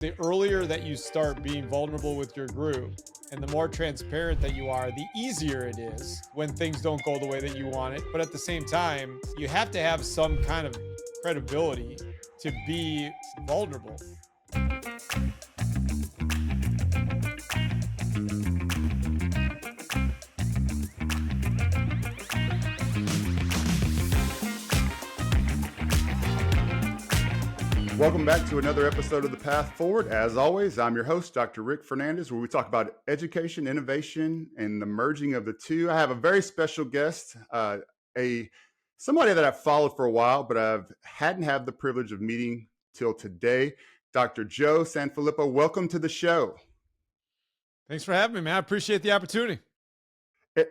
The earlier that you start being vulnerable with your group and the more transparent that you are, the easier it is when things don't go the way that you want it. But at the same time, you have to have some kind of credibility to be vulnerable. Welcome back to another episode of The Path Forward. As always, I'm your host, Dr. Rick Fernandez, where we talk about education, innovation, and the merging of the two. I have a very special guest, somebody that I've followed for a while, but I hadn't had the privilege of meeting till today. Dr. Joe Sanfelippo, welcome to the show. Thanks for having me, man. I appreciate the opportunity.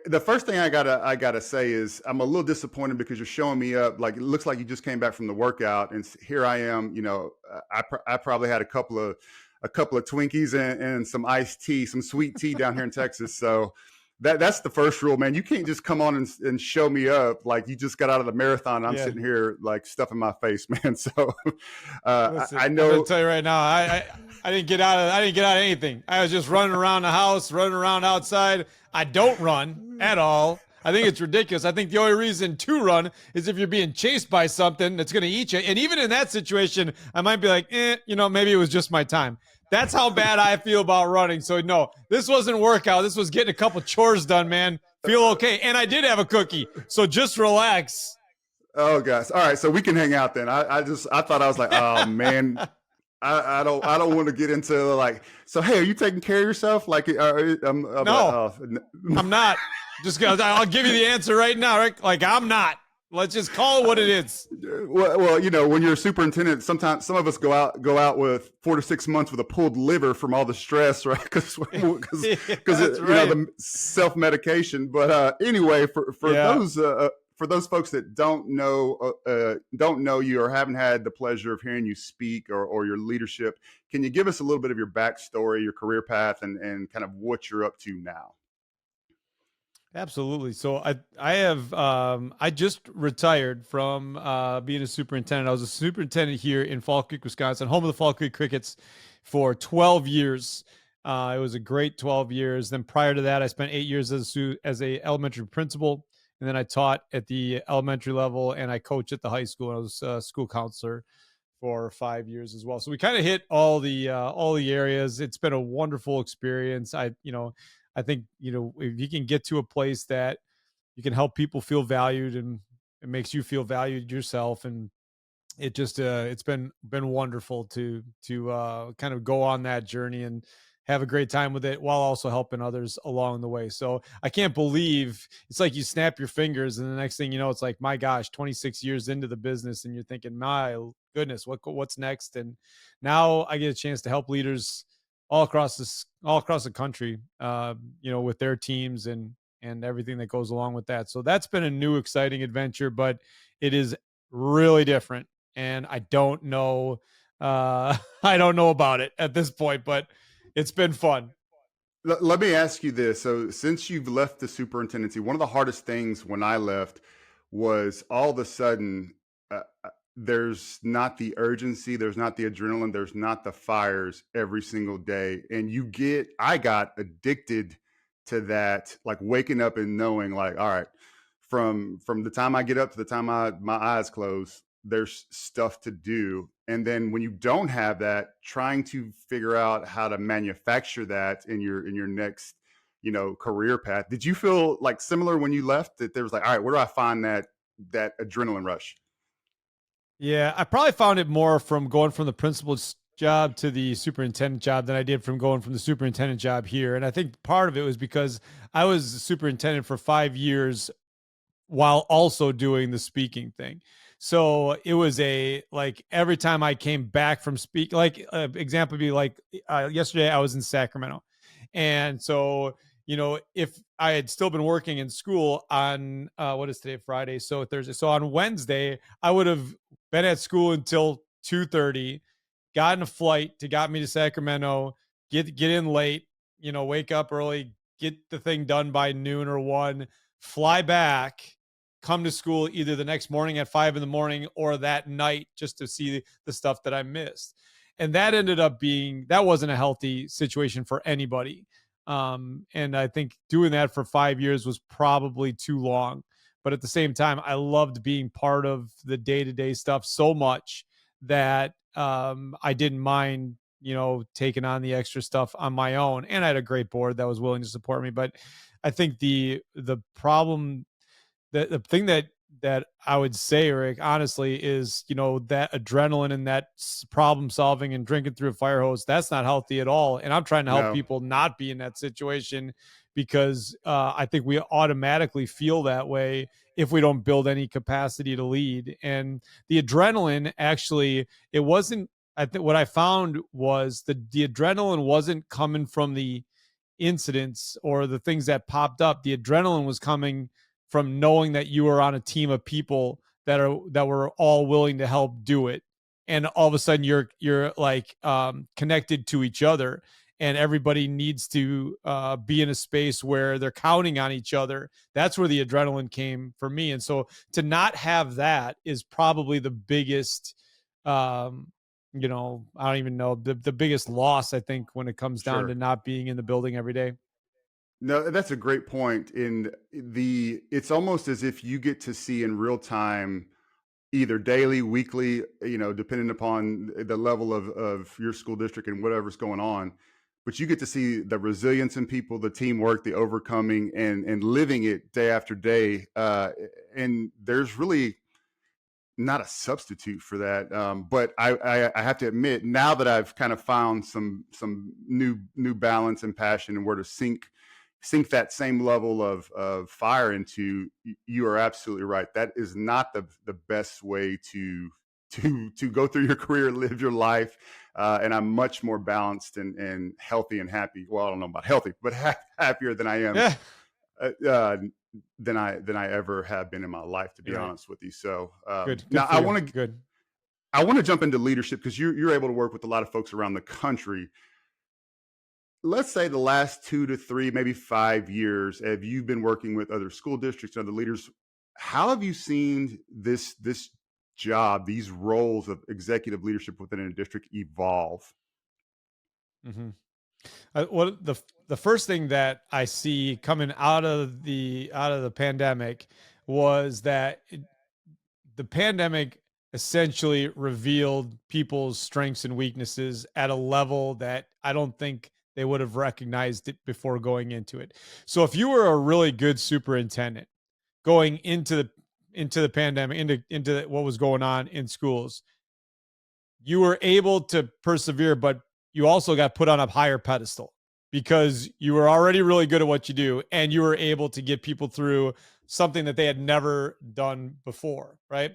The first thing I gotta say is I'm a little disappointed because you're showing me up like it looks like you just came back from the workout, and here I am. You know, I probably had a couple of Twinkies and some iced tea, some sweet tea down here in Texas. So that's the first rule, man. You can't just come on and show me up like you just got out of the marathon. I'm sitting here like stuffing my face, man. So Listen, I know. I'm gonna tell you right now, I didn't get out of anything. I was just running around the house, running around outside. I don't run at all. I think it's ridiculous. I think the only reason to run is if you're being chased by something that's going to eat you. And even in that situation, I might be like, maybe it was just my time. That's how bad I feel about running. So no, this wasn't workout. This was getting a couple chores done, man. Feel okay. And I did have a cookie. So just relax. Oh gosh. All right. So we can hang out then. I thought I was like, oh man. I don't want to get into like, so, hey, are you taking care of yourself? Like, I'm not. I'll give you the answer right now. Right? Like, I'm not. Let's just call it what it is. Well, you know, when you're a superintendent, sometimes some of us go out with 4 to 6 months with a pulled liver from all the stress, right? Because the self-medication. But anyway, for those folks that don't know you or haven't had the pleasure of hearing you speak or your leadership, can you give us a little bit of your backstory, your career path, and kind of what you're up to now? Absolutely. So I just retired from being a superintendent. I was a superintendent here in Fall Creek, Wisconsin, home of the Fall Creek Crickets, for 12 years. It was a great 12 years. Then prior to that, I spent 8 years as a elementary principal. And then I taught at the elementary level, and I coached at the high school. I was a school counselor for 5 years as well. So we kind of hit all the areas. It's been a wonderful experience. I think, if you can get to a place that you can help people feel valued, and it makes you feel valued yourself, and it just it's been wonderful to kind of go on that journey and have a great time with it while also helping others along the way. So I can't believe it's like you snap your fingers and the next thing you know, it's like, my gosh, 26 years into the business, and you're thinking, my goodness, what's next? And now I get a chance to help leaders all across the country, with their teams and everything that goes along with that. So that's been a new, exciting adventure, but it is really different. And I don't know about it at this point, but it's been fun. Let me ask you this. So since you've left the superintendency, one of the hardest things when I left was all of a sudden, there's not the urgency, there's not the adrenaline, there's not the fires every single day. And I got addicted to that, like waking up and knowing like, all right, from the time I get up to the time my eyes close, there's stuff to do. And then when you don't have that, trying to figure out how to manufacture that in your next, career path. Did you feel like similar when you left, that there was like, all right, where do I find that adrenaline rush? Yeah, I probably found it more from going from the principal's job to the superintendent job than I did from going from the superintendent job here. And I think part of it was because I was the superintendent for 5 years while also doing the speaking thing. So it was like every time I came back from example would be like yesterday I was in Sacramento. And so, if I had still been working in school on what is today, Friday, so Thursday. So on Wednesday, I would have been at school until 2:30, gotten a flight to got me to Sacramento, get in late, wake up early, get the thing done by noon or 1, fly back, come to school either the next morning at 5 a.m. or that night just to see the stuff that I missed. and that ended up being, that wasn't a healthy situation for anybody. And I think doing that for 5 years was probably too long. But at the same time, I loved being part of the day to day stuff so much that I didn't mind, taking on the extra stuff on my own. And I had a great board that was willing to support me. But I think the problem, the thing that I would say, Rick, honestly, is that adrenaline and that problem solving and drinking through a fire hose. That's not healthy at all. And I'm trying to help No, people not be in that situation because I think we automatically feel that way if we don't build any capacity to lead. And the adrenaline, actually, it wasn't. I think what I found was the adrenaline wasn't coming from the incidents or the things that popped up. The adrenaline was coming from knowing that you were on a team of people that were all willing to help do it. And all of a sudden you're like connected to each other, and everybody needs to be in a space where they're counting on each other. That's where the adrenaline came for me. And so to not have that is probably the biggest I don't even know, the biggest loss, I think, when it comes down to sure. not being in the building every day. No, that's a great point. It's almost as if you get to see in real time, either daily, weekly, depending upon the level of your school district and whatever's going on. But you get to see the resilience in people, the teamwork, the overcoming, and living it day after day. And there's really not a substitute for that. But I have to admit, now that I've kind of found some new balance and passion and where to sink that same level of fire into, you are absolutely right. That is not the best way to go through your career, live your life. And I'm much more balanced and healthy and happy. Well, I don't know about healthy, but happier than I am Yeah, uh, uh, than I ever have been in my life, to be you're right. honest with you. So Good now for you. Good. I want to jump into leadership because you're able to work with a lot of folks around the country. Let's say the last 2 to 3, maybe 5 years, have you been working with other school districts and other leaders? How have you seen this job, these roles of executive leadership within a district evolve? hmm What the first thing that I see coming out of the pandemic was that the pandemic essentially revealed people's strengths and weaknesses at a level that I don't think they would have recognized it before going into it. So if you were a really good superintendent going into the pandemic, into what was going on in schools, you were able to persevere, but you also got put on a higher pedestal because you were already really good at what you do, and you were able to get people through something that they had never done before, right?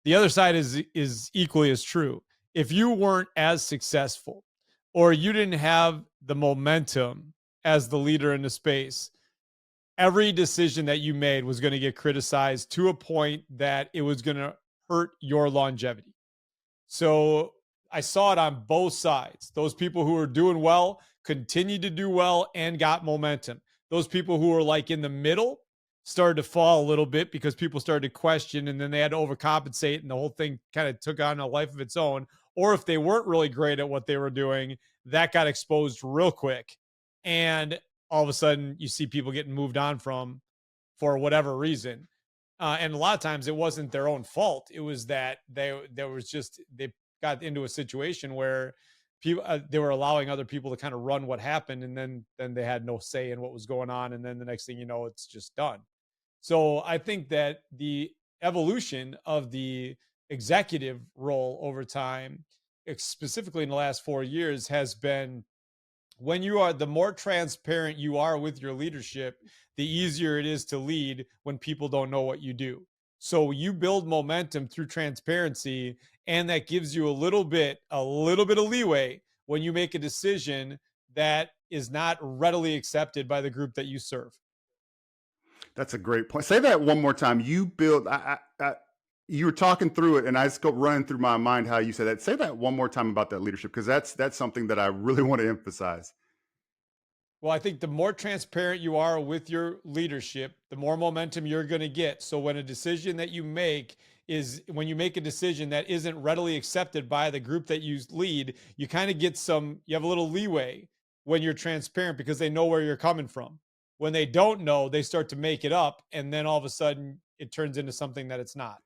The other side is equally as true. If you weren't as successful, or you didn't have the momentum as the leader in the space, every decision that you made was going to get criticized to a point that it was going to hurt your longevity. So I saw it on both sides. Those people who were doing well continued to do well and got momentum. Those people who were like in the middle started to fall a little bit because people started to question, and then they had to overcompensate, and the whole thing kind of took on a life of its own. Or if they weren't really great at what they were doing, that got exposed real quick. And all of a sudden, you see people getting moved on from for whatever reason. And a lot of times it wasn't their own fault. It was that they got into a situation where people they were allowing other people to kind of run what happened, and then they had no say in what was going on, and then the next thing you know, it's just done. So I think that the evolution of the executive role over time, specifically in the last 4 years, has been, when you are, the more transparent you are with your leadership, the easier it is to lead when people don't know what you do. So you build momentum through transparency, and that gives you a little bit of leeway when you make a decision that is not readily accepted by the group that you serve. That's a great point. Say that one more time. You were talking through it, and I just go running through my mind how you said that. Say that one more time about that leadership, because that's something that I really want to emphasize. Well, I think the more transparent you are with your leadership, the more momentum you're going to get. So when a decision that you make is when you make a decision that isn't readily accepted by the group that you lead, you kind of get you have a little leeway when you're transparent because they know where you're coming from. When they don't know, they start to make it up. And then all of a sudden it turns into something that it's not.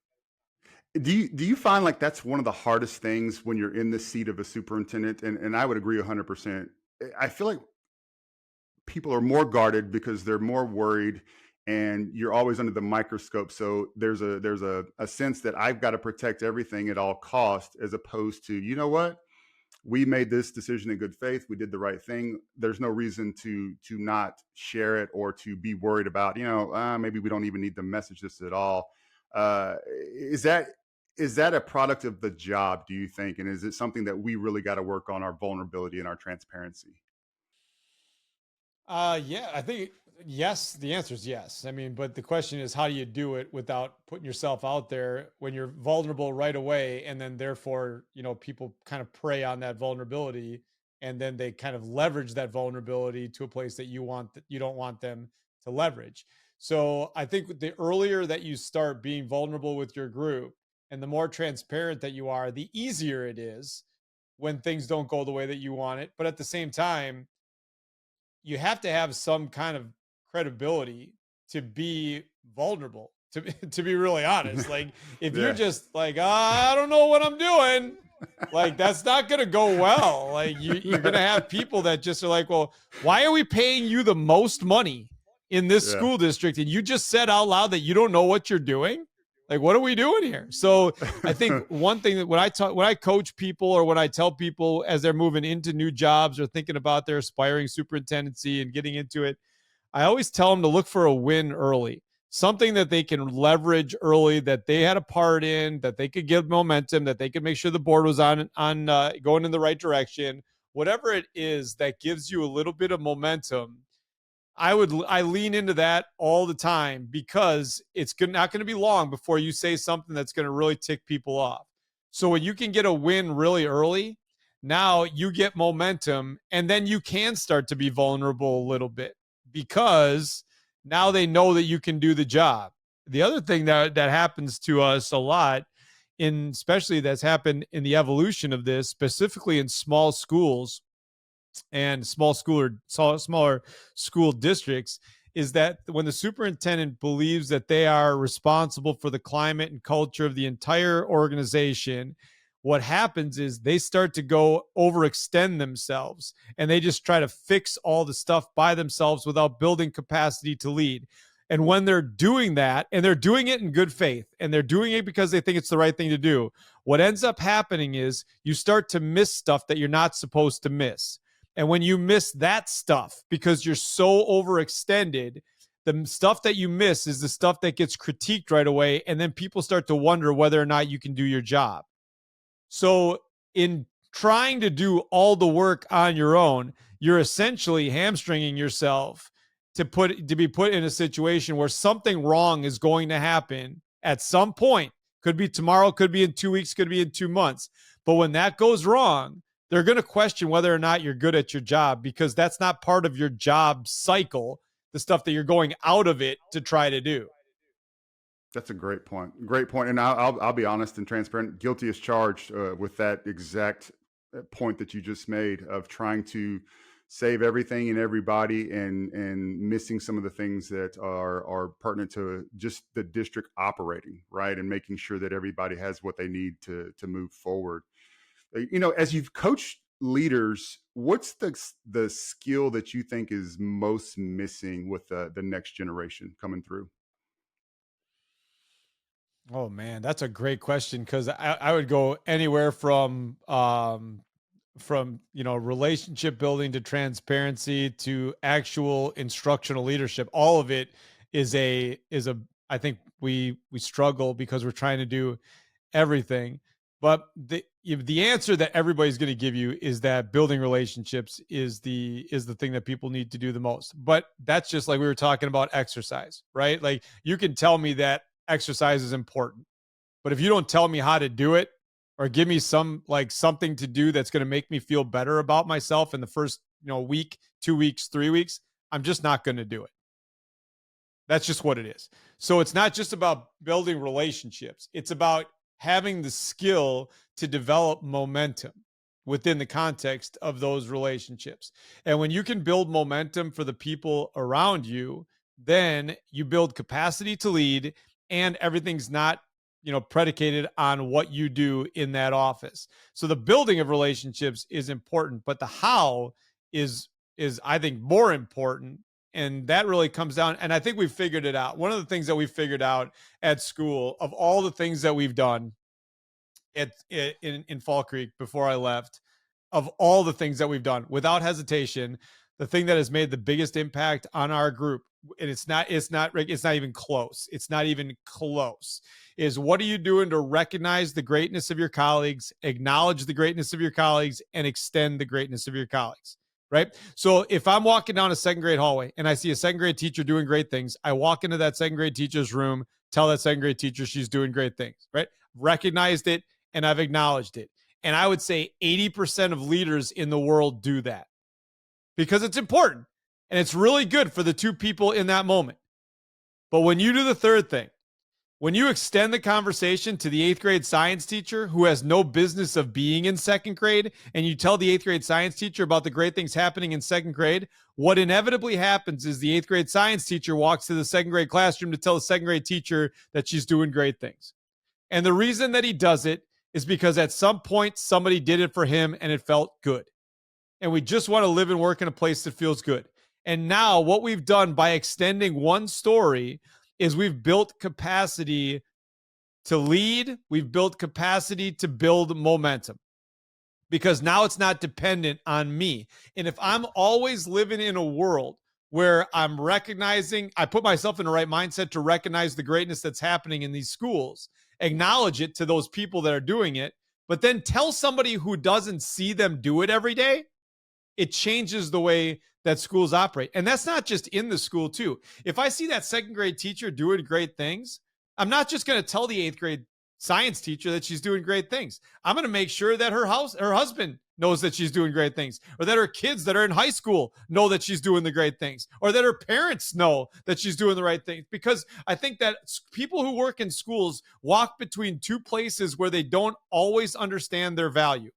Do you find like that's one of the hardest things when you're in the seat of a superintendent? And I would agree 100%. I feel like people are more guarded because they're more worried, and you're always under the microscope. So there's a sense that I've got to protect everything at all cost, as opposed to, you know what, we made this decision in good faith, we did the right thing, there's no reason to not share it or to be worried about, maybe we don't even need to message this at all. Uh, is that is that a product of the job, do you think, and is it something that we really got to work on, our vulnerability and our transparency? Yeah, I think yes. The answer is yes. I mean, but the question is, how do you do it without putting yourself out there when you're vulnerable right away, and then therefore, people kind of prey on that vulnerability, and then they kind of leverage that vulnerability to a place that you don't want them to leverage. So I think the earlier that you start being vulnerable with your group, and the more transparent that you are, the easier it is when things don't go the way that you want it. But at the same time, you have to have some kind of credibility to be vulnerable, to to be really honest. Like if you're Yeah. just like, I don't know what I'm doing, like that's not going to go well. Like you're going to have people that just are like, well, why are we paying you the most money in this Yeah. school district and you just said out loud that you don't know what you're doing? Like what are we doing here? So I think one thing that when I coach people or when I tell people as they're moving into new jobs or thinking about their aspiring superintendency and getting into it, I always tell them to look for a win early, something that they can leverage early, that they had a part in, that they could give momentum, that they could make sure the board was on going in the right direction. Whatever it is that gives you a little bit of momentum, I lean into that all the time because not going to be long before you say something that's going to really tick people off. So when you can get a win really early, now you get momentum and then you can start to be vulnerable a little bit because now they know that you can do the job. The other thing that happens to us a lot, in especially that's happened in the evolution of this, specifically in small schools, and smaller school districts, is that when the superintendent believes that they are responsible for the climate and culture of the entire organization, what happens is they start to go overextend themselves and they just try to fix all the stuff by themselves without building capacity to lead. And when they're doing that, and they're doing it in good faith, and they're doing it because they think it's the right thing to do, what ends up happening is you start to miss stuff that you're not supposed to miss. And when you miss that stuff because you're so overextended, the stuff that you miss is the stuff that gets critiqued right away. And then people start to wonder whether or not you can do your job. So, in trying to do all the work on your own, you're essentially hamstringing yourself to be put in a situation where something wrong is going to happen at some point. Could be tomorrow, could be in 2 weeks, could be in 2 months. But when that goes wrong, they're going to question whether or not you're good at your job because that's not part of your job cycle, the stuff that you're going out of it to try to do. That's a great point. Great point. And I'll be honest and transparent. Guilty as charged with that exact point that you just made of trying to save everything and everybody, and missing some of the things that are pertinent to just the district operating, right, and making sure that everybody has what they need to move forward. As you've coached leaders, what's the skill that you think is most missing with the next generation coming through? Oh man, that's a great question because I would go anywhere from relationship building to transparency to actual instructional leadership. All of it is a I think we struggle because we're trying to do everything. But the answer that everybody's going to give you is that building relationships is the thing that people need to do the most. But that's just like we were talking about exercise, right? Like you can tell me that exercise is important, but if you don't tell me how to do it or give me something to do that's going to make me feel better about myself in the first week, 2 weeks, 3 weeks, I'm just not going to do it. That's just what it is. So it's not just about building relationships. It's about having the skill to develop momentum within the context of those relationships. And when you can build momentum for the people around you, then you build capacity to lead, and everything's not, predicated on what you do in that office. So the building of relationships is important, but the how is I think more important, and that really comes down, and I think we've figured it out. One of the things that we figured out at school, of all the things that we've done in Fall Creek before I left, of all the things that we've done, without hesitation, the thing that has made the biggest impact on our group, and it's not even close. It's not even close. Is what are you doing to recognize the greatness of your colleagues, acknowledge the greatness of your colleagues, and extend the greatness of your colleagues? Right. So if I'm walking down a second grade hallway and I see a second grade teacher doing great things, I walk into that second grade teacher's room, tell that second grade teacher she's doing great things. Right. Recognized it, and I've acknowledged it. And I would say 80% of leaders in the world do that because it's important and it's really good for the two people in that moment. But when you do the third thing, when you extend the conversation to the eighth grade science teacher who has no business of being in second grade, and you tell the eighth grade science teacher about the great things happening in second grade, what inevitably happens is the eighth grade science teacher walks to the second grade classroom to tell the second grade teacher that she's doing great things. And the reason that he does it is because at some point somebody did it for him and it felt good. And we just want to live and work in a place that feels good. And now what we've done by extending one story is we've built capacity to lead. We've built capacity to build momentum, because now it's not dependent on me. And if I'm always living in a world where I'm recognizing, I put myself in the right mindset to recognize the greatness that's happening in these schools, acknowledge it to those people that are doing it, but then tell somebody who doesn't see them do it every day, it changes the way that schools operate. And that's not just in the school too. If I see that second grade teacher doing great things, I'm not just going to tell the eighth grade science teacher that she's doing great things. I'm going to make sure that her husband knows that she's doing great things, or that her kids that are in high school know that she's doing the great things, or that her parents know that she's doing the right things. Because I think that people who work in schools walk between two places where they don't always understand their value.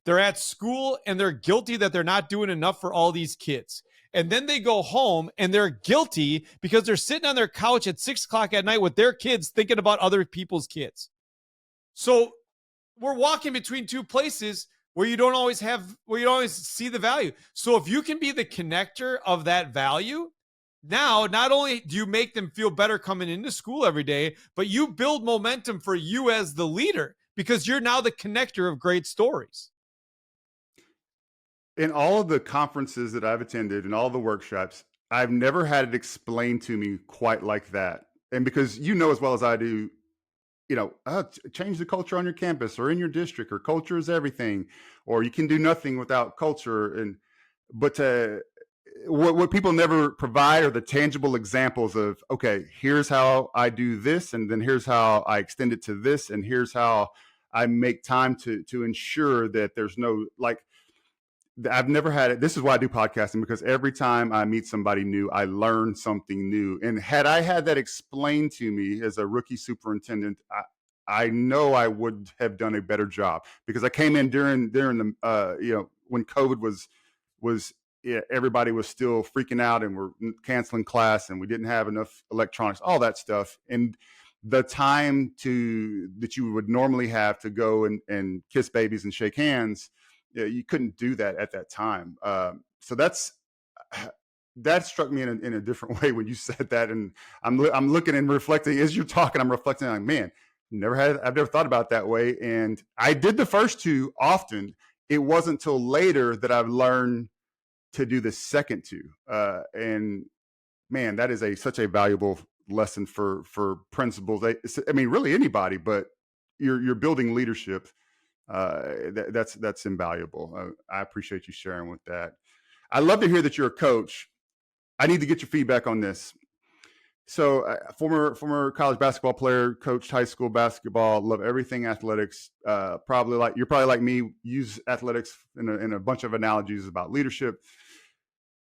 They're at school and they're guilty that they're not doing enough for all these kids. And then they go home and they're guilty because they're sitting on their couch at 6:00 at night with their kids thinking about other people's kids. So we're walking between two places where you don't always see the value. So if you can be the connector of that value, now not only do you make them feel better coming into school every day, but you build momentum for you as the leader, because you're now the connector of great stories. In all of the conferences that I've attended and all the workshops, I've never had it explained to me quite like that. And because you know as well as I do, change the culture on your campus or in your district, or culture is everything, or you can do nothing without culture. But what people never provide are the tangible examples of, okay, here's how I do this, and then here's how I extend it to this, and here's how I make time to ensure that there's no, like, I've never had it. This is why I do podcasting, because every time I meet somebody new, I learn something new. And had I had that explained to me as a rookie superintendent, I know I would have done a better job, because I came in during the when COVID was everybody was still freaking out and we're canceling class and we didn't have enough electronics, all that stuff. And the time that you would normally have to go and kiss babies and shake hands, you couldn't do that at that time. So that struck me in a different way when you said that. And I'm looking and reflecting as you're talking. I'm reflecting like, man, I've never thought about it that way. And I did the first two often. It wasn't until later that I've learned to do the second two. And man, that is such a valuable lesson for principals. I mean, really anybody, but you're building leadership. That's invaluable. I appreciate you sharing with that. I love to hear that you're a coach. I need to get your feedback on this. So former college basketball player, coached high school basketball, love everything athletics. You're probably like me, use athletics in a bunch of analogies about leadership.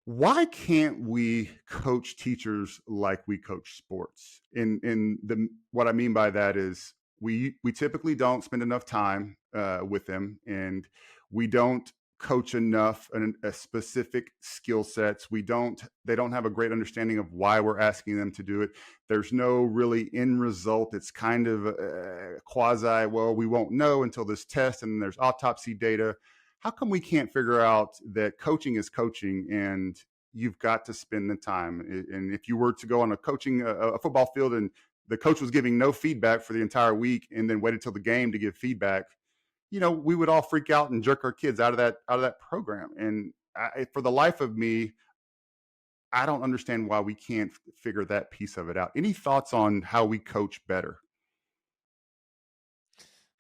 Why can't we coach teachers like we coach sports? In the what I mean by that is we typically don't spend enough time with them, and we don't coach enough a specific skill sets. We don't They don't have a great understanding of why we're asking them to do it. There's no really end result. It's kind of quasi, well, we won't know until this test, and there's autopsy data. How come we can't figure out that coaching is coaching, and you've got to spend the time? And if you were to go on a football field, and the coach was giving no feedback for the entire week, and then waited till the game to give feedback, we would all freak out and jerk our kids out of that program. And for the life of me, I don't understand why we can't figure that piece of it out. Any thoughts on how we coach better?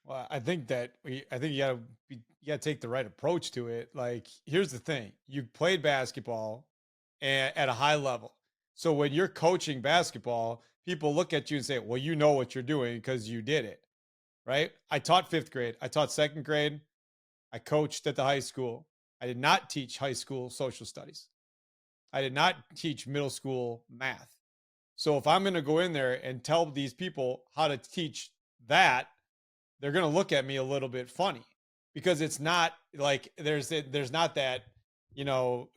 Well, I think you gotta take the right approach to it. Like, here's the thing: you played basketball at a high level, so when you're coaching basketball, people look at you and say, "Well, you know what you're doing because you did it." Right? I taught fifth grade. I taught second grade. I coached at the high school. I did not teach high school social studies. I did not teach middle school math. So if I'm going to go in there and tell these people how to teach that, they're going to look at me a little bit funny, because it's not like there's not that,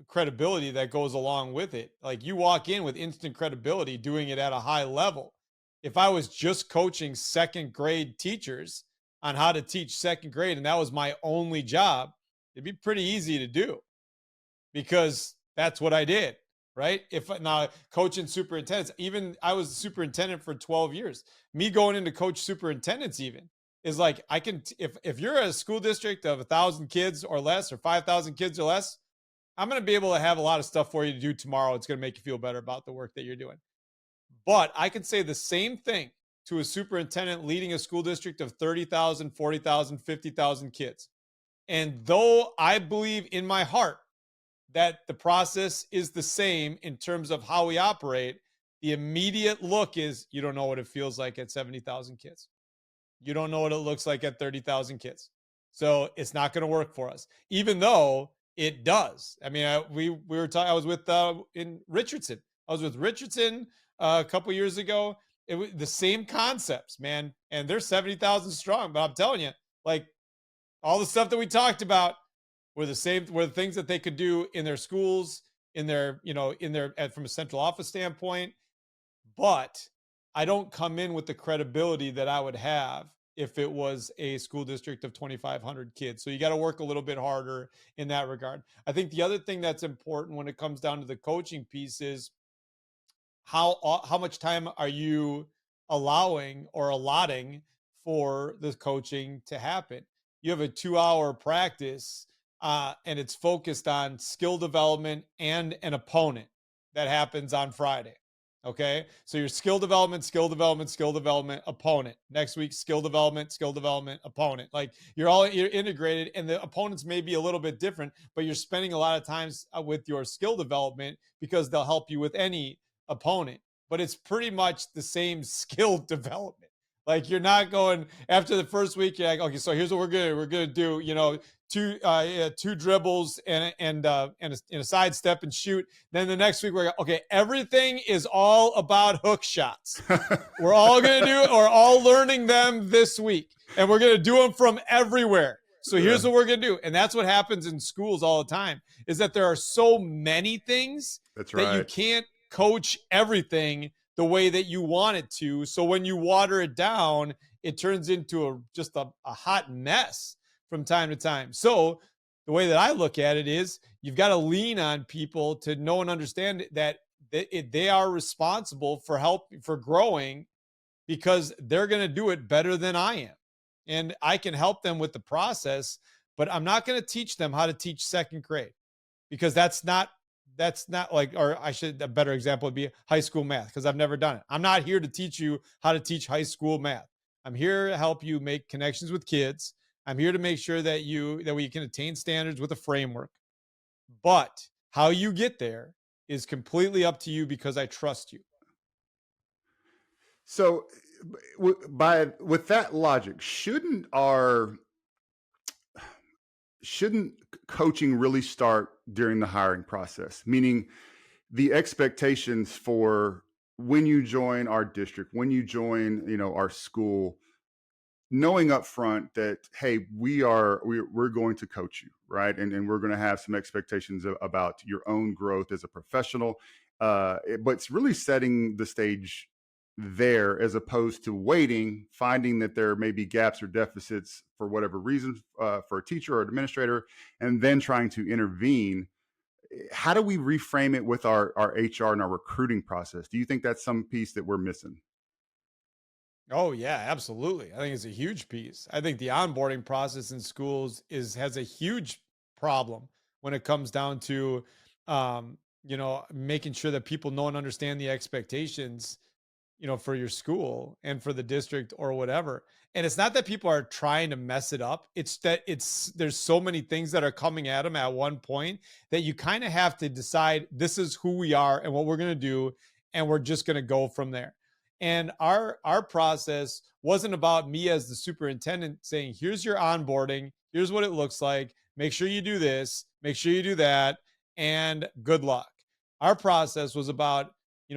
credibility that goes along with it. Like, you walk in with instant credibility doing it at a high level. If I was just coaching second grade teachers on how to teach second grade and that was my only job, it'd be pretty easy to do, because that's what I did. Right. If now coaching superintendents, even I was the superintendent for 12 years, me going into coach superintendents even is like, if you're a school district of 1,000 kids or less, or 5,000 kids or less, I'm going to be able to have a lot of stuff for you to do tomorrow. It's going to make you feel better about the work that you're doing. But I can say the same thing to a superintendent leading a school district of 30,000, 40,000, 50,000 kids. And though I believe in my heart that the process is the same in terms of how we operate, the immediate look is, you don't know what it feels like at 70,000 kids. You don't know what it looks like at 30,000 kids. So it's not going to work for us, even though it does. I mean, we were talking, I was with in Richardson. I was with Richardson a couple years ago. It was the same concepts, man. And they're 70,000 strong. But I'm telling you, like, all the stuff that we talked about were the same, were the things that they could do in their schools, in their, from a central office standpoint. But I don't come in with the credibility that I would have if it was a school district of 2,500 kids. So you got to work a little bit harder in that regard. I think the other thing that's important when it comes down to the coaching piece is how much time are you allowing or allotting for the coaching to happen. You have a 2-hour practice, and it's focused on skill development and an opponent that happens on Friday. Okay, so your skill development, skill development, skill development, opponent. Next week, skill development, opponent. Like, you're integrated, and the opponents may be a little bit different, but you're spending a lot of times with your skill development, because they'll help you with any opponent. But it's pretty much the same skill development. Like, you're not going after the first week. You're like, okay, so here's what we're gonna do. Two dribbles and a sidestep and shoot. Then the next week we're okay. Everything is all about hook shots. We're all gonna do it. We're all learning them this week, and we're gonna do them from everywhere. So here's what we're gonna do, and that's what happens in schools all the time. Is that there are so many things That's that you right. can't coach everything the way that you want it to. So when you water it down, it turns into just a hot mess from time to time. So the way that I look at it is, you've got to lean on people to know and understand that they are responsible for growing, because they're going to do it better than I am. And I can help them with the process, but I'm not going to teach them how to teach second grade, because that's not like, or I should, a better example would be high school math, because I've never done it. I'm not here to teach you how to teach high school math. I'm here to help you make connections with kids. I'm here to make sure that we can attain standards with a framework. But how you get there is completely up to you, because I trust you. So, with that logic, shouldn't our shouldn't coaching really start during the hiring process? Meaning the expectations for when you join our district, when you join, our school, knowing up front that, hey, we're going to coach you, right, and we're going to have some expectations about your own growth as a professional, but it's really setting the stage there, as opposed to waiting, finding that there may be gaps or deficits for whatever reason, for a teacher or administrator, and then trying to intervene. How do we reframe it with our HR and our recruiting process? Do you think that's some piece that we're missing? Oh yeah, absolutely. I think it's a huge piece. I think the onboarding process in schools has a huge problem when it comes down to making sure that people know and understand the expectations, for your school and for the district or whatever. And it's not that people are trying to mess it up. It's that there's so many things that are coming at them at one point that you kind of have to decide this is who we are and what we're going to do, and we're just going to go from there. And our process wasn't about me as the superintendent saying, "Here's your onboarding. Here's what it looks like. Make sure you do this, make sure you do that, and good luck." Our process was about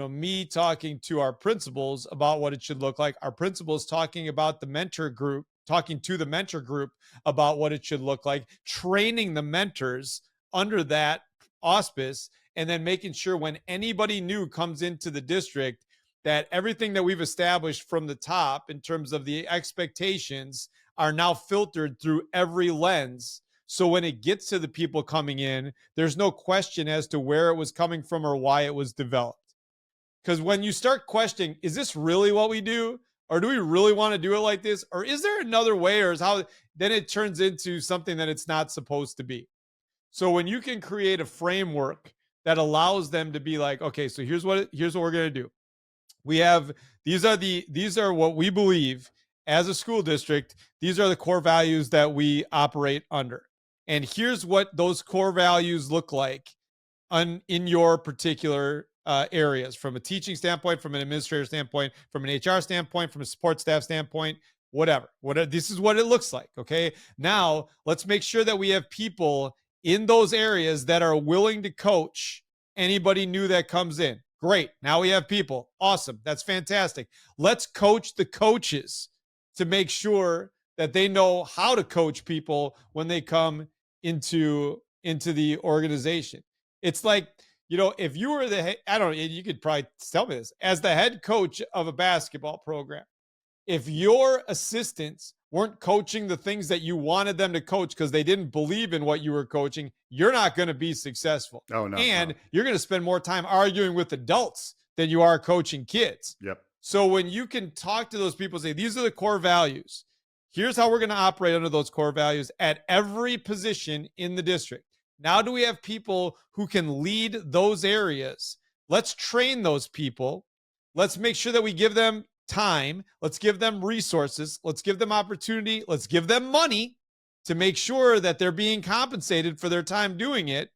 me talking to our principals about what it should look like, our principals talking about the mentor group, talking to the mentor group about what it should look like, training the mentors under that auspice, and then making sure when anybody new comes into the district that everything that we've established from the top in terms of the expectations are now filtered through every lens. So when it gets to the people coming in, there's no question as to where it was coming from or why it was developed. Because when you start questioning, is this really what we do? Or do we really want to do it like this? Or is there another way? Or is how then it turns into something that it's not supposed to be. So when you can create a framework that allows them to be like, okay, so here's what we're gonna do. We have these are what we believe as a school district. These are the core values that we operate under. And here's what those core values look like in your particular areas, from a teaching standpoint, from an administrator standpoint, from an HR standpoint, from a support staff standpoint, whatever. This is what it looks like. Okay. Now let's make sure that we have people in those areas that are willing to coach anybody new that comes in. Great. Now we have people. Awesome. That's fantastic. Let's coach the coaches to make sure that they know how to coach people when they come into the organization. It's like, if you were I don't know, you could probably tell me this, as the head coach of a basketball program, if your assistants weren't coaching the things that you wanted them to coach because they didn't believe in what you were coaching, you're not going to be successful. Oh, no, And no. you're going to spend more time arguing with adults than you are coaching kids. Yep. So when you can talk to those people, say, these are the core values. Here's how we're going to operate under those core values at every position in the district. Now, do we have people who can lead those areas? Let's train those people. Let's make sure that we give them time. Let's give them resources. Let's give them opportunity. Let's give them money to make sure that they're being compensated for their time doing it.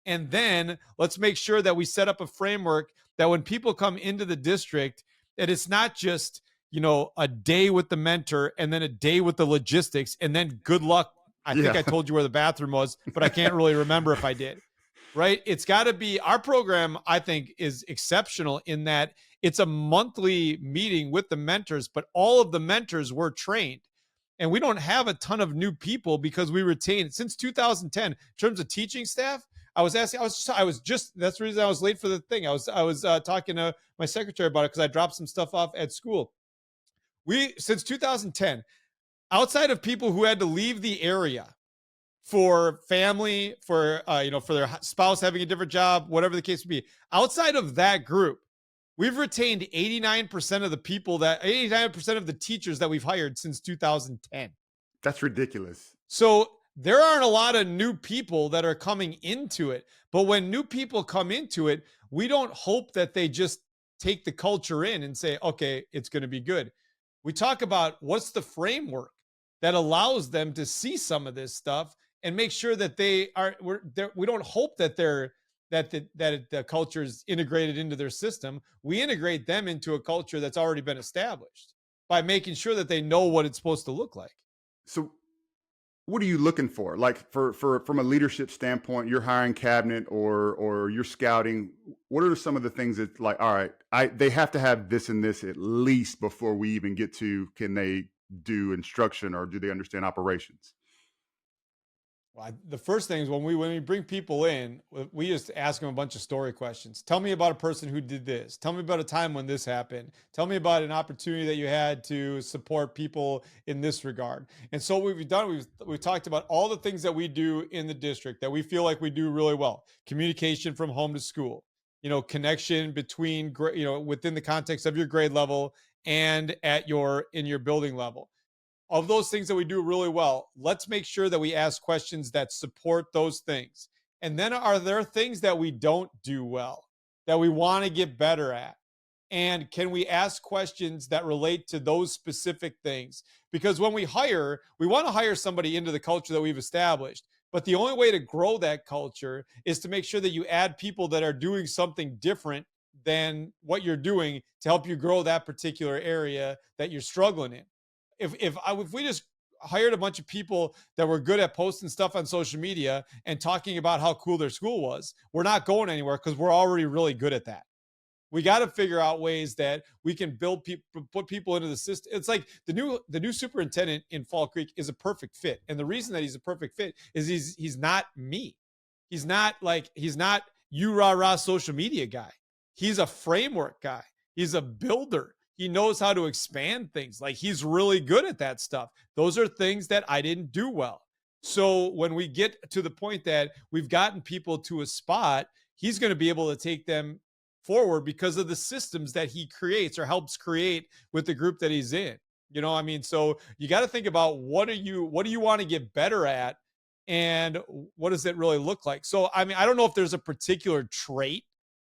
And then let's make sure that we set up a framework that when people come into the district, that it's not just, a day with the mentor and then a day with the logistics and then good luck. I think Yeah. I told you where the bathroom was, but I can't really remember if I did. Right? It's got to be, our program, I think, is exceptional in that it's a monthly meeting with the mentors, but all of the mentors were trained. And we don't have a ton of new people because we retained since 2010 in terms of teaching staff. That's the reason I was late for the thing. I was talking to my secretary about it because I dropped some stuff off at school. Since 2010, outside of people who had to leave the area for family, for their spouse having a different job, whatever the case may be, outside of that group, we've retained 89% of the 89% of the teachers that we've hired since 2010. That's ridiculous. So there aren't a lot of new people that are coming into it. But when new people come into it, we don't hope that they just take the culture in and say, okay, it's going to be good. We talk about what's the framework that allows them to see some of this stuff and make sure that we don't hope that the culture is integrated into their system. We integrate them into a culture that's already been established by making sure that they know what it's supposed to look like. So what are you looking for? Like for from a leadership standpoint, you're hiring cabinet or you're scouting. What are some of the things that like, all right, they have to have this and this at least before we even get to can they do instruction or do they understand operations? Well, the first thing is when we bring people in, we just ask them a bunch of story questions. Tell me about a person who did this. Tell me about a time when this happened. Tell me about an opportunity that you had to support people in this regard. And so what we've done, we've talked about all the things that we do in the district that we feel like we do really well. Communication from home to school. Connection between within the context of your grade level and at your in your building level. Of those things that we do really well, let's make sure that we ask questions that support those things. And then are there things that we don't do well that we want to get better at? And can we ask questions that relate to those specific things? Because when we want to hire somebody into the culture that we've established. But the only way to grow that culture is to make sure that you add people that are doing something different than what you're doing to help you grow that particular area that you're struggling in. If we just hired a bunch of people that were good at posting stuff on social media and talking about how cool their school was, we're not going anywhere because we're already really good at that. We got to figure out ways that we can build people, put people into the system. It's like the new superintendent in Fall Creek is a perfect fit, and the reason that he's a perfect fit is he's not me. He's not you rah rah social media guy. He's a framework guy. He's a builder. He knows how to expand things. Like he's really good at that stuff. Those are things that I didn't do well. So when we get to the point that we've gotten people to a spot, he's going to be able to take them forward because of the systems that he creates or helps create with the group that he's in. So you got to think about what do you want to get better at and what does it really look like? So I don't know if there's a particular trait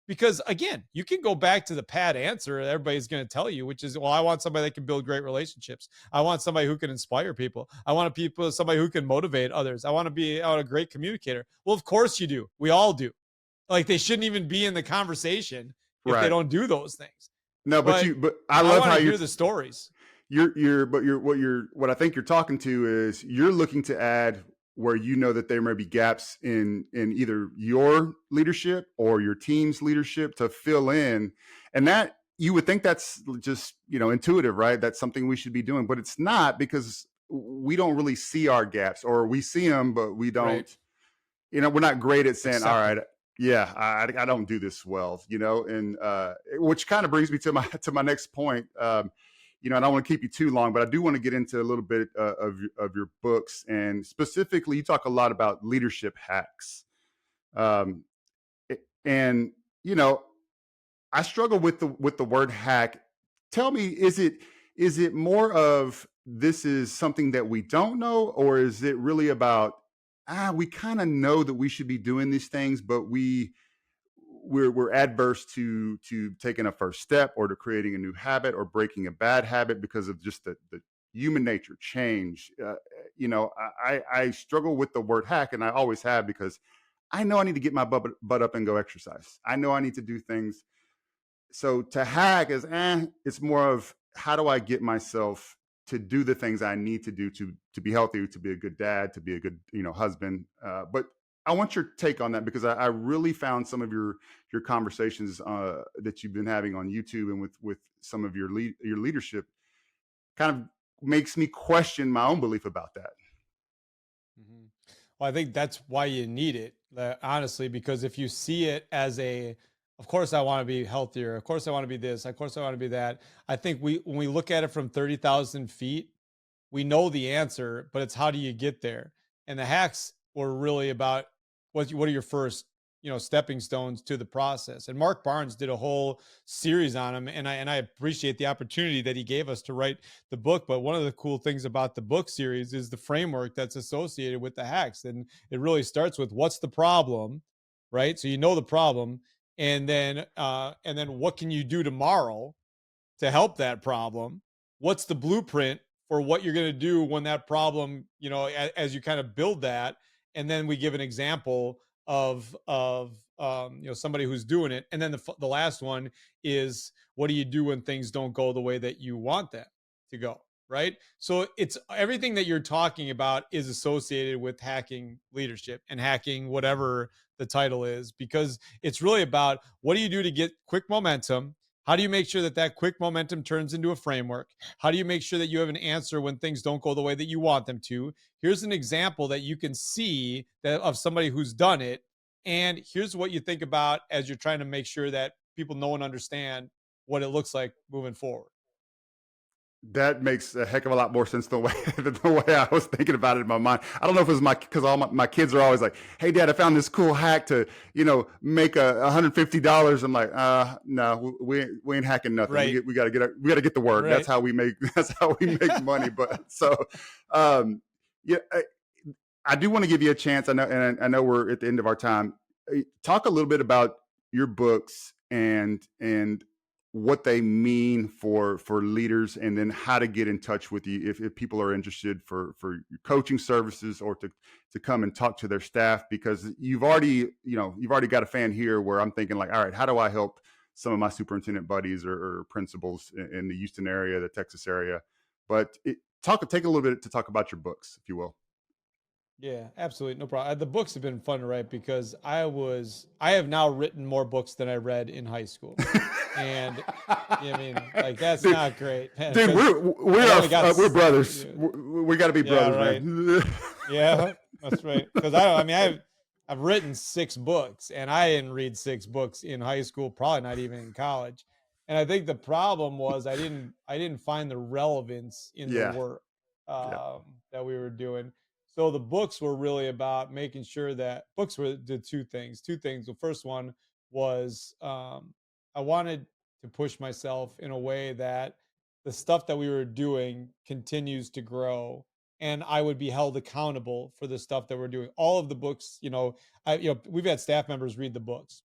because again, you can go back to the pat answer everybody's going to tell you, which is, well, I want somebody that can build great relationships. I want somebody who can inspire people. I want somebody who can motivate others. I want to be a great communicator. Well, of course you do. We all do. Like they shouldn't even be in the conversation if they Right. don't do those things. No, But but I I love want how to hear the stories. what I think you're talking to is you're looking to add where you know that there may be gaps in either your leadership or your team's leadership to fill in, and that you would think that's just intuitive, right? That's something we should be doing, but it's not because we don't really see our gaps, or we see them but we Right. don't. We're not great at saying, all Accept right, them. yeah, I don't do this well, and which kind of brings me to my next point. I don't want to keep you too long, but I do want to get into a little bit of your books, and specifically, you talk a lot about leadership hacks. Um, and you know, I struggle with the word hack. Tell me, is it more of this is something that we don't know, or is it really about we kind of know that we should be doing these things, but we're adverse to taking a first step or to creating a new habit or breaking a bad habit because of just the human nature change. I struggle with the word hack, and I always have because I know I need to get my butt up and go exercise. I know I need to do things. So to hack is it's more of how do I get myself to do the things I need to do to be healthy, to be a good dad, to be a good husband. But I want your take on that because I really found some of your conversations that you've been having on YouTube and with some of your leadership kind of makes me question my own belief about that. Mhm. Well, I think that's why you need it, honestly, because if you see it as of course, I want to be healthier. Of course, I want to be this. Of course, I want to be that. I think when we look at it from 30,000 feet, we know the answer, but it's how do you get there? And the hacks were really about what are your first, stepping stones to the process. And Mark Barnes did a whole series on them, and I appreciate the opportunity that he gave us to write the book. But one of the cool things about the book series is the framework that's associated with the hacks, and it really starts with what's the problem, right? So you know the problem, and then what can you do tomorrow to help that problem? What's the blueprint for what you're going to do when that problem, as you kind of build that, and then we give an example of somebody who's doing it, and then the last one is what do you do when things don't go the way that you want them to go? right? So it's everything that you're talking about is associated with hacking leadership and hacking whatever the title is, because it's really about what do you do to get quick momentum? How do you make sure that that quick momentum turns into a framework? How do you make sure that you have an answer when things don't go the way that you want them to? Here's an example that you can see that of somebody who's done it. And here's what you think about as you're trying to make sure that people know and understand what it looks like moving forward. That makes a heck of a lot more sense the way the way I was thinking about it in my mind. I don't know if it was because all my kids are always like, "Hey, Dad, I found this cool hack to make $150." I'm like, no, we ain't hacking nothing. Right. We got to we got to get the work. That's Right. how we make money. But so, yeah, I do want to give you a chance. I know, and I know we're at the end of our time. Talk a little bit about your books and what they mean for leaders, and then how to get in touch with you if people are interested for your coaching services, or to come and talk to their staff, because you've already got a fan here where I'm thinking like, all right, how do I help some of my superintendent buddies or principals in the Houston area, the Texas area? But take a little bit to talk about your books, if you will. Yeah, absolutely. No problem. The books have been fun to write because I have now written more books than I read in high school. And yeah, I mean, like that's dude, not great, man, dude, because we're brothers. yeah, We got to be yeah, brothers, right. man. Yeah, that's right. Because I mean, I've written 6 books, and I didn't read 6 books in high school, probably not even in college. And I think the problem was I didn't find the relevance in the Yeah, work yeah, that we were doing. So the books were really about making sure that books were did 2 things. 2 things. The first one was I wanted to push myself in a way that the stuff that we were doing continues to grow, and I would be held accountable for the stuff that we're doing. All of the books, we've had staff members read the books,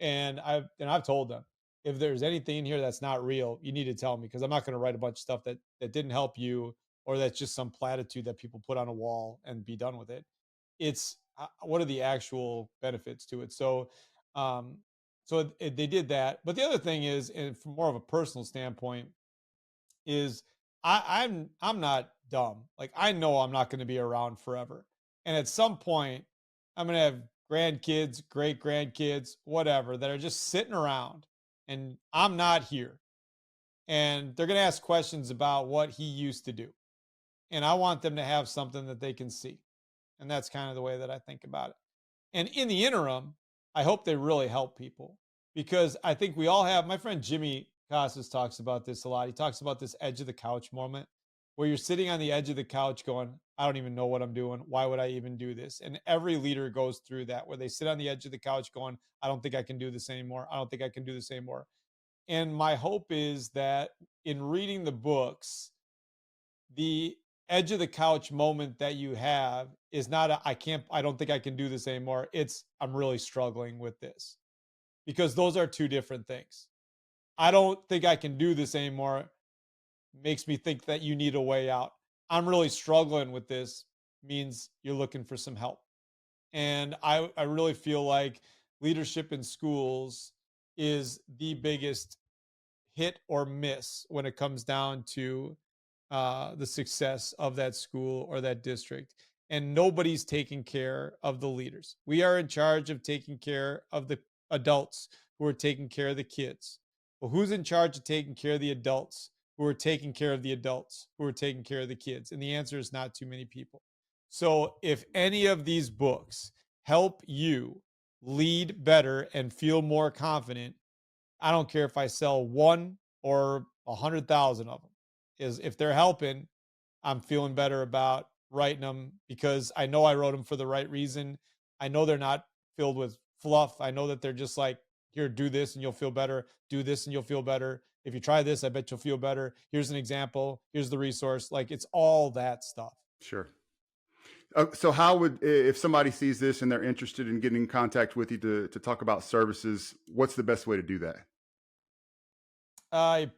and I've told them, if there's anything in here that's not real, you need to tell me, because I'm not going to write a bunch of stuff that didn't help you, or that's just some platitude that people put on a wall and be done with it. It's what are the actual benefits to it? Um, they did that. But the other thing is, and from more of a personal standpoint, is I'm not dumb. Like, I know I'm not going to be around forever, and at some point, I'm going to have grandkids, great grandkids, whatever, that are just sitting around, and I'm not here, and they're going to ask questions about what he used to do, and I want them to have something that they can see, and that's kind of the way that I think about it. And in the interim, I hope they really help people, because I think we all have. My friend Jimmy Casas talks about this a lot. He talks about this edge of the couch moment where you're sitting on the edge of the couch going, I don't even know what I'm doing. Why would I even do this? And every leader goes through that, where they sit on the edge of the couch going, I don't think I can do this anymore. I don't think I can do this anymore. And my hope is that in reading the books, the edge of the couch moment that you have is not I don't think I can do this anymore. It's I'm really struggling with this, because those are 2 different things. I don't think I can do this anymore makes me think that you need a way out. I'm really struggling with this means you're looking for some help. And I really feel like leadership in schools is the biggest hit or miss when it comes down to the success of that school or that district. And nobody's taking care of the leaders. We are in charge of taking care of the adults who are taking care of the kids. Well, who's in charge of taking care of the adults who are taking care of the adults who are taking care of the kids? And the answer is not too many people. So if any of these books help you lead better and feel more confident, I don't care if I sell one or 100,000 of them. Is if they're helping, I'm feeling better about writing them, because I know I wrote them for the right reason. I know they're not filled with fluff. I know that they're just like, here, do this and you'll feel better. Do this and you'll feel better. If you try this, I bet you'll feel better. Here's an example. Here's the resource. Like, it's all that stuff. sure. So how would, if somebody sees this and they're interested in getting in contact with you to talk about services, what's the best way to do that? But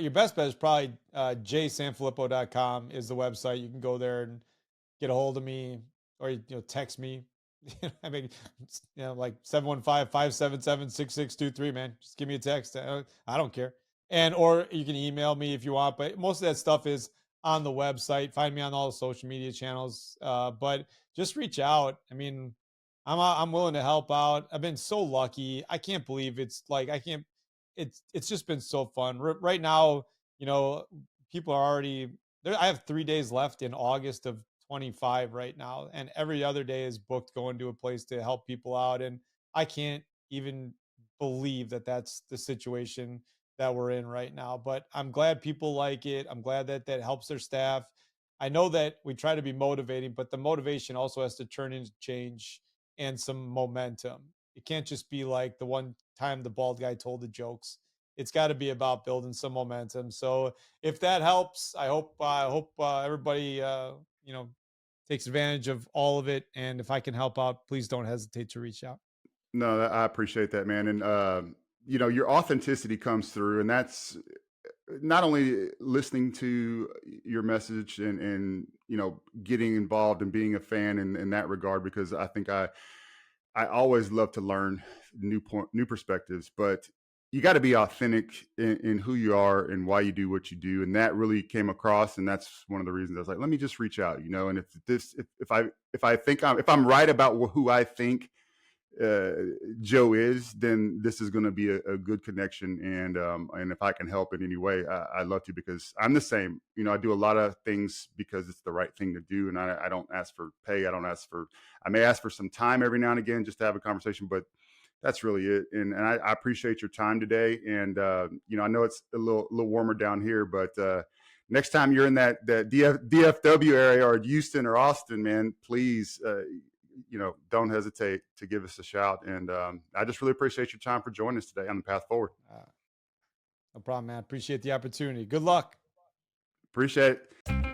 your best bet is probably jsanfelippo.com is the website. You can go there and get a hold of me, or text me. I mean, like 715-577-6623, man. Just give me a text. I don't care. And or you can email me if you want, but most of that stuff is on the website. Find me on all the social media channels. But just reach out. I mean, I'm willing to help out. I've been so lucky. I can't believe it's like I can't. It's just been so fun. Right now, you know, people are already there. I have 3 days left in August of 25 right now, and every other day is booked going to a place to help people out, and I can't even believe that that's the situation that we're in right now. But I'm glad people like it. I'm glad that that helps their staff. I know that we try to be motivating, but the motivation also has to turn into change and some momentum. It can't just be like the one time the bald guy told the jokes. It's got to be about building some momentum. So if that helps, I hope everybody you know takes advantage of all of it. And if I can help out, please don't hesitate to reach out. No, I appreciate that, man. And you know, your authenticity comes through, and that's not only listening to your message and you know getting involved and being a fan in that regard, because I think I always love to learn new perspectives, but you got to be authentic in who you are and why you do what you do, and that really came across, and that's one of the reasons I was like, let me just reach out, you know. And if I think if I'm right about who I think uh, Joe is, then this is going to be a good connection. And if I can help in any way, I love to, because I'm the same. You know, I do a lot of things because it's the right thing to do, and I don't ask for pay. I don't ask for. I may ask for some time every now and again just to have a conversation, but that's really it. And I appreciate your time today. And you know, I know it's a little warmer down here, but next time you're in that DFW area or Houston or Austin, man, please, you know, don't hesitate to give us a shout. And I just really appreciate your time for joining us today on the path forward. No problem, man. Appreciate the opportunity. Good luck. Appreciate it.